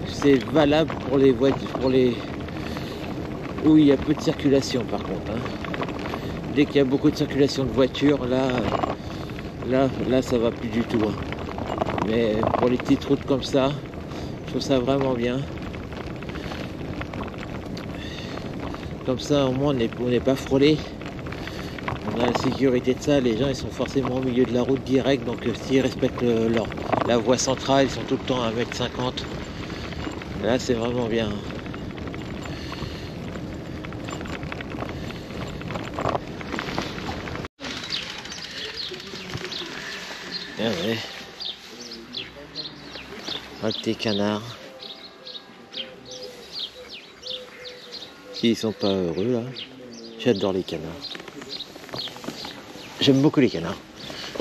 C'est valable pour les voitures, où il y a peu de circulation par contre. Hein. Dès qu'il y a beaucoup de circulation de voitures, là ça va plus du tout. Hein. Mais pour les petites routes comme ça, je trouve ça vraiment bien. Comme ça au moins on n'est pas frôlé. On a la sécurité de ça, les gens ils sont forcément au milieu de la route direct, donc s'ils respectent la voie centrale, ils sont tout le temps à 1,50 m. Là c'est vraiment bien. Ah ouais. Un petit canard. S'ils sont pas heureux là. J'adore les canards. J'aime beaucoup les canards.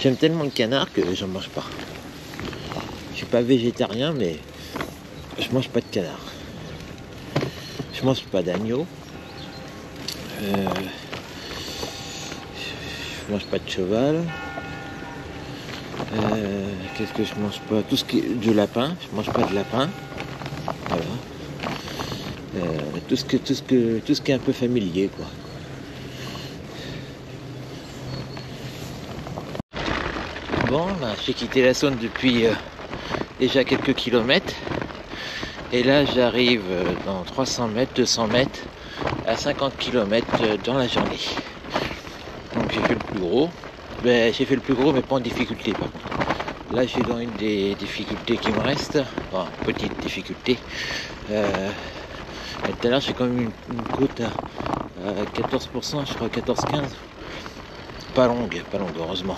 J'aime tellement le canard que j'en mange pas. Je suis pas végétarien, mais je mange pas de canard. Je mange pas d'agneau. Je mange pas de cheval. Qu'est-ce que je mange pas? Tout ce qui est du lapin. Je mange pas de lapin. Voilà. Tout ce qui est un peu familier, quoi. Bon, là, j'ai quitté la zone depuis déjà quelques kilomètres. Et là, j'arrive dans 300 mètres, 200 mètres à 50 km dans la journée. Donc j'ai fait le plus gros. Ben, j'ai fait le plus gros mais pas en difficulté par contre. Là je suis dans une des difficultés qui me restent. Enfin, petite difficulté. Tout à l'heure j'ai quand même une côte à 14%, je crois 14-15. Pas longue heureusement.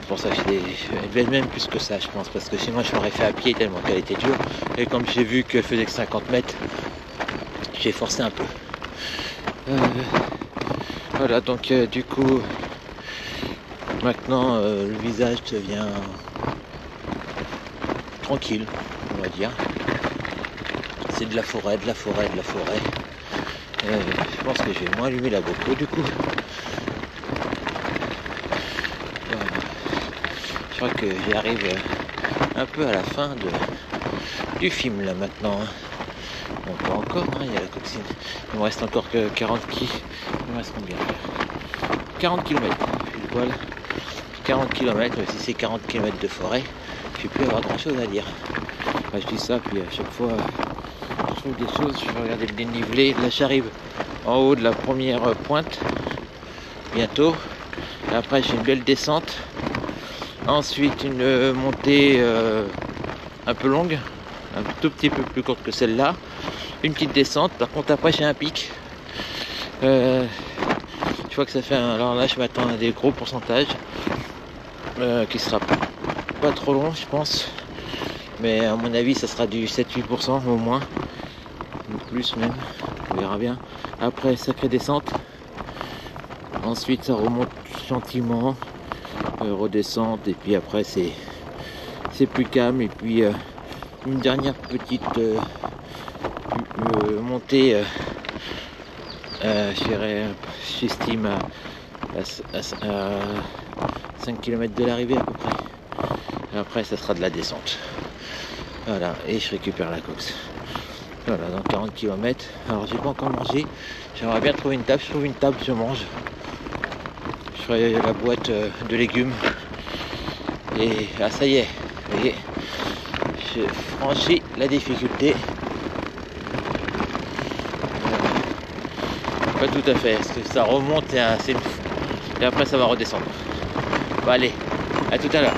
Pour ça elle devait être même plus que ça je pense, parce que sinon je l'aurais fait à pied tellement qu'elle était dure. Et comme j'ai vu qu'elle faisait que 50 mètres, j'ai forcé un peu. Voilà, donc du coup maintenant le visage devient tranquille, on va dire. C'est de la forêt. Je pense que je vais moins allumer la GoPro du coup. Je crois que j'arrive un peu à la fin du film là maintenant. Bon, pas encore, hein, il y a la coxine. Il me reste encore que 40 km. Il me reste combien? 40 km, pile poil. 40 km, si c'est 40 km de forêt, je vais plus avoir grand chose à dire. Enfin, je dis ça, puis à chaque fois je trouve des choses, je vais regarder le dénivelé. Là j'arrive en haut de la première pointe, bientôt. Et après j'ai une belle descente. Ensuite une montée un peu longue, un tout petit peu plus courte que celle-là. Une petite descente, par contre après j'ai un pic. Je vois que ça fait alors là je m'attends à des gros pourcentages qui sera pas trop long je pense, mais à mon avis ça sera du 7-8% au moins, ou plus même, on verra bien. Après sacrée descente, ensuite ça remonte gentiment, redescente, et puis après c'est plus calme, et puis une dernière petite montée, j'estime à 5 km de l'arrivée à peu près. Et après ça sera de la descente. Voilà, et je récupère la cox. Voilà, dans 40 km. Alors j'ai pas encore mangé. J'aimerais bien trouver une table. Je trouve une table, je mange. Je ferai la boîte de légumes. Et ah ça y est, vous voyez, je franchis la difficulté. Pas tout à fait, parce que ça remonte et après ça va redescendre. Bon allez, à tout à l'heure.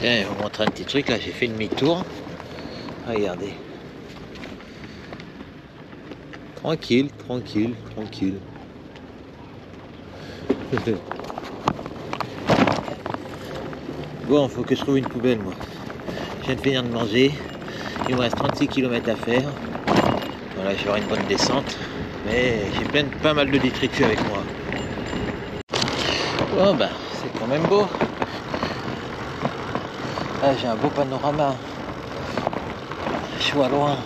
Tiens, je vais vous montrer un petit truc, là j'ai fait demi-tour. Regardez. Tranquille. Bon, faut que je trouve une poubelle moi. Je viens de finir de manger. Il me reste 36 km à faire. Voilà, je vais avoir une bonne descente. Mais j'ai pas mal de détritus avec moi. Bon bah, c'est quand même beau. Là j'ai un beau panorama. Je vois loin.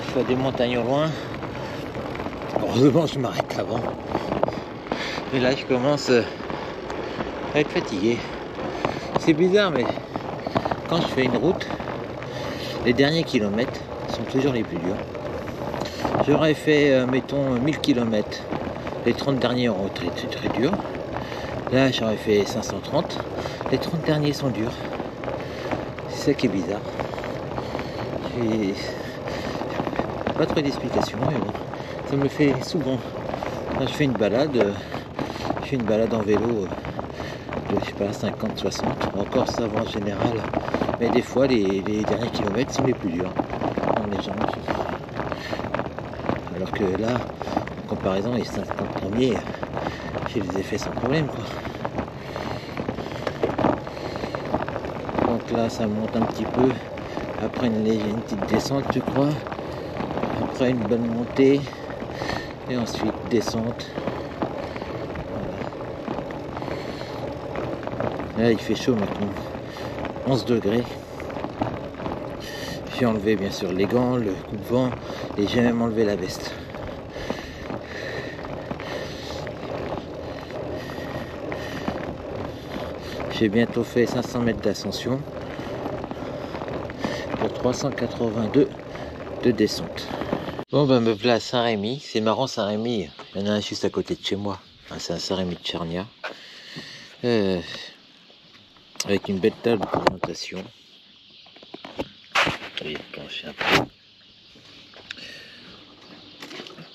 Je vois des montagnes au loin. Heureusement je m'arrête avant. Et là je commence à être fatigué. C'est bizarre, mais quand je fais une route, les derniers kilomètres sont toujours les plus durs. J'aurais fait, mettons, 1000 km. Les 30 derniers auront été très durs. Là, j'aurais fait 530. Les 30 derniers sont durs. C'est ça qui est bizarre. J'ai pas trop d'explication, mais bon. Ça me le fait souvent. Quand je fais une balade, en vélo de, je sais pas, 50-60. Encore ça va en général. Mais des fois, les derniers kilomètres sont les plus durs dans les jambes. Alors que là, en comparaison, les 50 premiers, j'ai les ai fait sans problème, quoi. Donc là, ça monte un petit peu. Après une petite descente, je crois. Après une bonne montée. Et ensuite descente. Voilà. Là, il fait chaud maintenant. 11 degrés. J'ai enlevé bien sûr les gants, le coupe-vent, et j'ai même enlevé la veste. J'ai bientôt fait 500 mètres d'ascension pour 382 de descente. Bon ben me voilà à Saint-Rémy. C'est marrant, Saint-Rémy, il y en a un juste à côté de chez moi. C'est un Saint-Rémy de Tchernia. Avec une belle table de présentation. arrière penché un peu.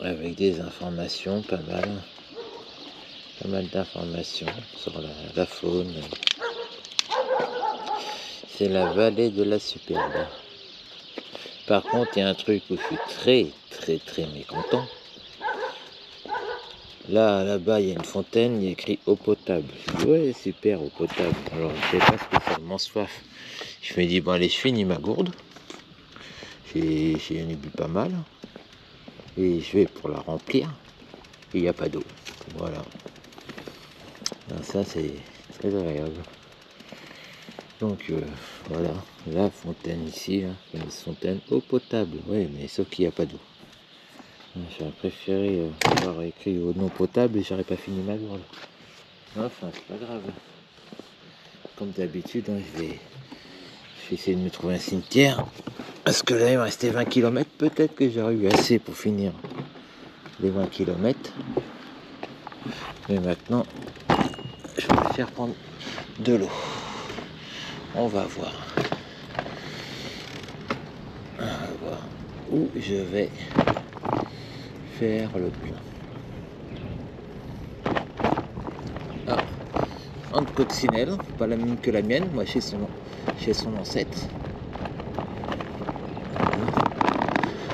Avec des informations, pas mal d'informations sur la faune. C'est la vallée de la Superbe. Par contre, il y a un truc où je suis très mécontent. Là-bas, il y a une fontaine, il y a écrit eau potable. Je dis, ouais, super, eau potable. Alors, je n'ai pas spécialement soif. Je me dis, bon, allez, je finis ma gourde. J'en ai bu pas mal. Et je vais pour la remplir. Et il n'y a pas d'eau. Voilà. Alors, ça, c'est très agréable. Donc, voilà. La fontaine ici, là, une fontaine eau potable. Oui, mais sauf qu'il n'y a pas d'eau. J'aurais préféré avoir écrit au non potable et j'aurais pas fini ma gourde. Enfin, c'est pas grave. Comme d'habitude, hein, je vais essayer de me trouver un cimetière. Parce que là, il me restait 20 km. Peut-être que j'aurais eu assez pour finir les 20 km. Mais maintenant, je préfère prendre de l'eau. On va voir. On va voir où je vais faire le plein. Ah, en coccinelle, pas la même que la mienne, moi chez son ancêtre.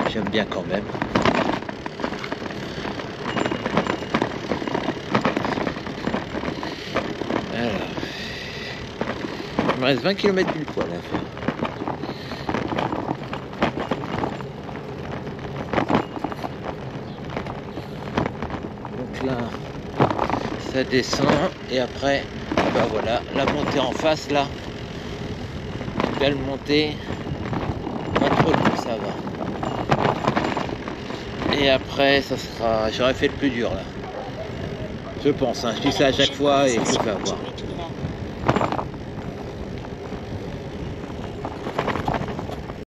J'aime bien quand même. Alors, il me reste 20 km pile poil à faire. Donc là, ça descend et après, bah voilà, la montée en face là, une belle montée, pas trop lourd, ça va. Et après, ça sera, j'aurais fait le plus dur là. Je pense, hein, je dis ça à chaque fois et je peux avoir.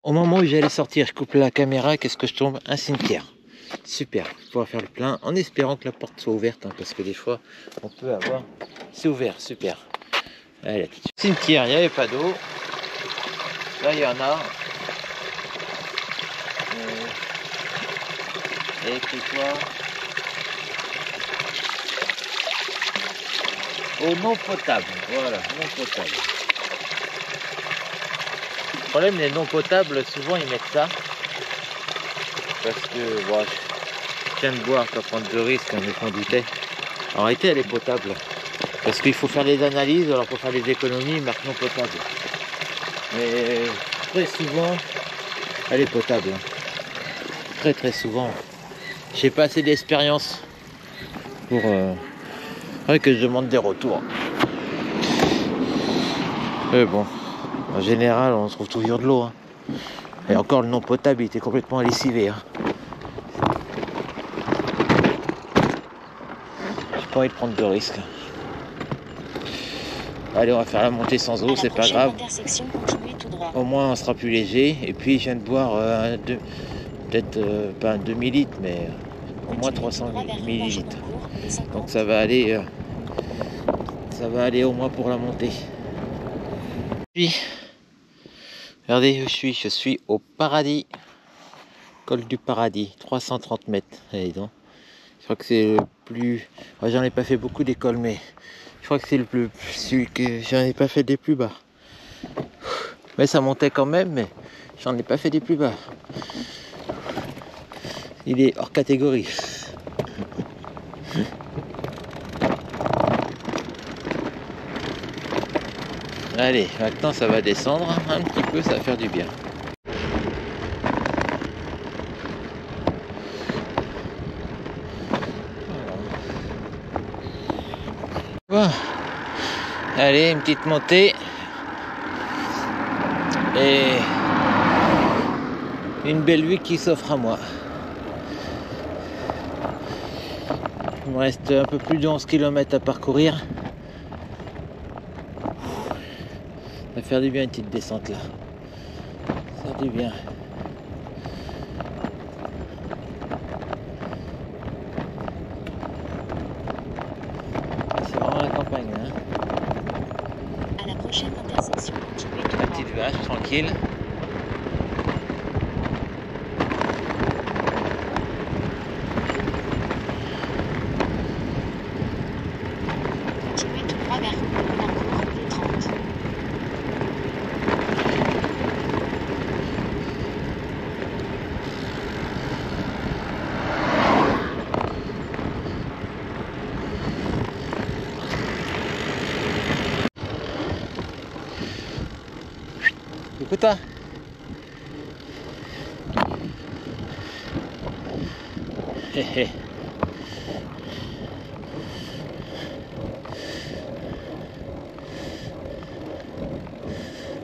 Au moment où j'allais sortir, je coupe la caméra, qu'est-ce que je tombe? Un cimetière. Super, je pourrais faire le plein en espérant que la porte soit ouverte, hein, parce que des fois on peut avoir. C'est ouvert, super. Allez, cimetière, il n'y avait pas d'eau. Là il y en a. Et écrit quoi? Eau non potable. Voilà, non potable. Le problème, les non potables, souvent ils mettent ça. Parce que bon, je viens de boire, pas prendre de risque, hein, mais je m'en doutais. En réalité, elle est potable. Parce qu'il faut faire les analyses, alors pour faire les économies, marque non potable. Mais très souvent, elle est potable. Très souvent. J'ai pas assez d'expérience pour que je demande des retours. Mais bon, en général, on trouve toujours de l'eau. Hein. Et encore, le non potable, il était complètement lessivé. Hein. J'ai pas envie de prendre de risques. Allez, on va faire la montée sans eau, c'est pas grave. Au moins, on sera plus léger. Et puis, je viens de boire peut-être pas un demi-litre, mais au moins 300 millilitres. Donc ça va aller au moins pour la montée. Puis, regardez où je suis au Paradis, col du Paradis, 330 mètres. Allez donc. Je crois que c'est le plus. Enfin, j'en ai pas fait beaucoup d'écoles, mais je crois que c'est celui que j'en ai pas fait des plus bas. Mais ça montait quand même, mais j'en ai pas fait des plus bas. Il est hors catégorie. Allez, maintenant ça va descendre un petit peu, ça va faire du bien. Bon. Allez, une petite montée. Et une belle vue qui s'offre à moi. Il me reste un peu plus de 11 km à parcourir. Ça va faire du bien une petite descente là. Ça fait du bien. C'est vraiment la campagne là. À la prochaine intersection, continuez tout droit. Petite vache tranquille. Écoute-toi.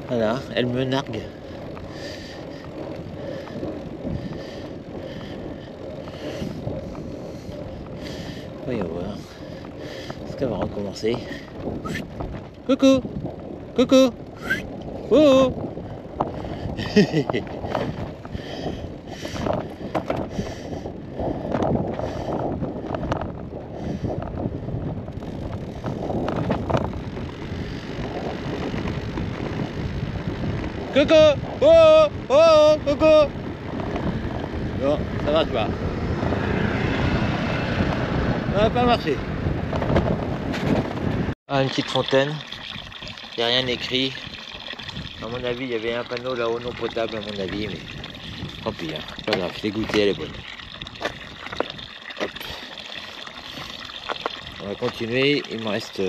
Voilà, elle me nargue. Voyons voir. Est-ce qu'elle va recommencer? Coucou! Coucou! Oh! Coucou! Oh! Oh! Coucou! Bon, ça marche pas. Ça va pas marcher. Ah, une petite fontaine. Il n'y a rien écrit. À mon avis, il y avait un panneau là-haut non potable, à mon avis, mais tant pis, hein. Pas grave, je l'ai goûté, elle est bonne. Hop. On va continuer. Il me reste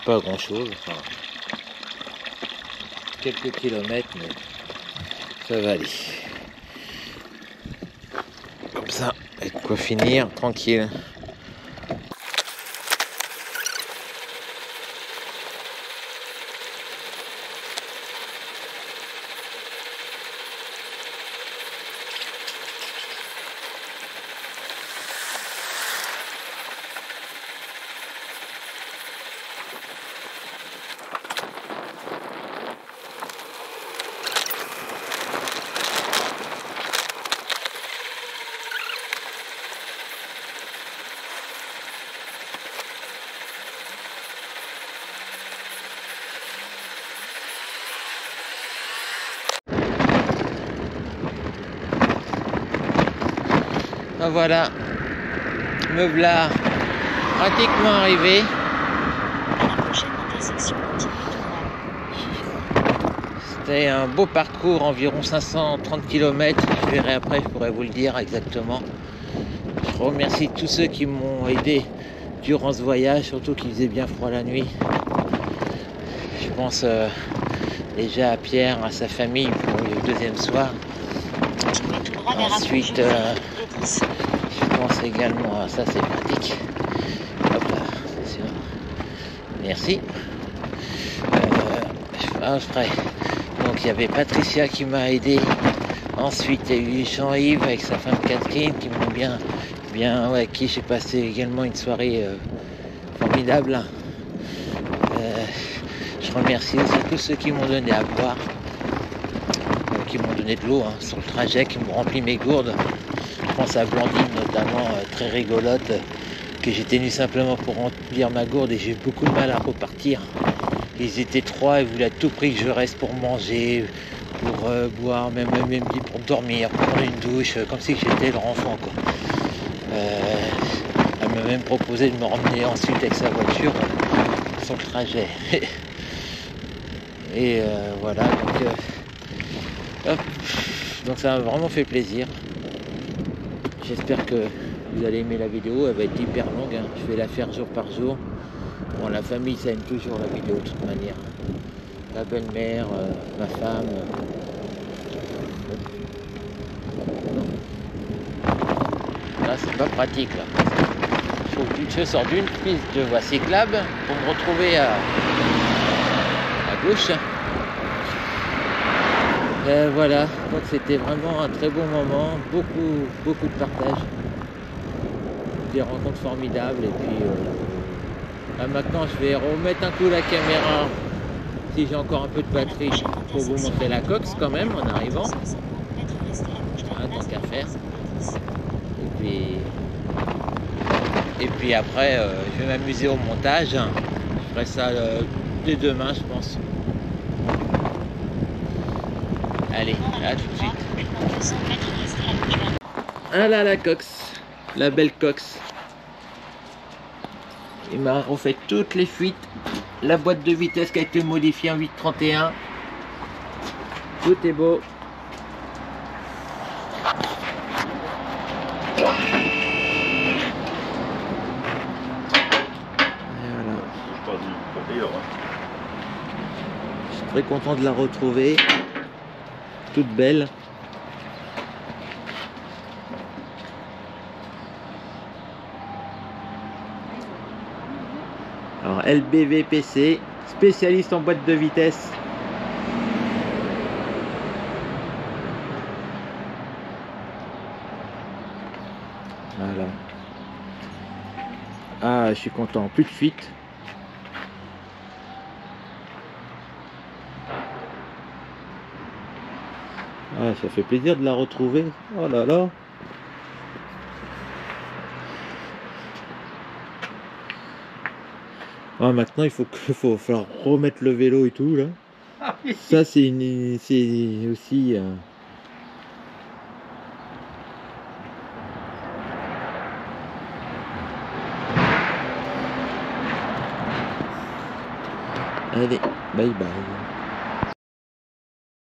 pas grand-chose. Enfin, quelques kilomètres, mais ça va aller. Comme ça, avec quoi finir, tranquille. Ah, voilà, me voilà pratiquement arrivé. À la prochaine intersection, continuez tout droit. C'était un beau parcours, environ 530 km. Je verrai après, je pourrais vous le dire exactement. Je remercie tous ceux qui m'ont aidé durant ce voyage, surtout qu'il faisait bien froid la nuit. Je pense déjà à Pierre, à sa famille pour le deuxième soir. Continuez tout droit vers Ensuite, je pense également à ça, c'est pratique. Hop là, attention. Merci. Je ferai. Donc il y avait Patricia qui m'a aidé. Ensuite il y a eu Jean-Yves avec sa femme Catherine qui m'ont bien avec qui j'ai passé également une soirée formidable. Je remercie aussi tous ceux qui m'ont donné à boire, qui m'ont donné de l'eau sur le trajet, qui m'ont rempli mes gourdes. Je pense à Blandine notamment, très rigolote, que j'ai tenu simplement pour remplir ma gourde et j'ai eu beaucoup de mal à repartir. Ils étaient trois, ils voulaient à tout prix que je reste pour manger, pour boire, même dit pour dormir, pour prendre une douche, comme si j'étais leur enfant, quoi. Elle m'a même proposé de me ramener ensuite avec sa voiture sur le trajet. Et voilà, donc ça m'a vraiment fait plaisir. J'espère que vous allez aimer la vidéo, elle va être hyper longue, hein. Je vais la faire jour par jour. Bon, la famille, ça aime toujours la vidéo de toute manière. La belle-mère, ma femme. Là, c'est pas pratique, là. Faut que je sors d'une piste de voie cyclable pour me retrouver à gauche. Voilà, donc c'était vraiment un très bon moment, beaucoup de partage, des rencontres formidables. Et puis là, maintenant je vais remettre un coup la caméra si j'ai encore un peu de batterie pour vous montrer la cox quand même en arrivant. Tant qu'à faire. Et puis après je vais m'amuser au montage. Je ferai ça dès demain je pense. Allez, à tout de suite. Ah là, la cox, la belle cox. Il m'a refait toutes les fuites. La boîte de vitesse qui a été modifiée en 831. Tout est beau. Et voilà. Je suis très content de la retrouver. toute belle. Alors LBVPC, spécialiste en boîte de vitesse. Voilà. Ah, je suis content, plus de fuite. Ah, ça fait plaisir de la retrouver. Oh là là. Ah, maintenant il faut falloir remettre le vélo et tout là. Ça c'est aussi allez, bye bye.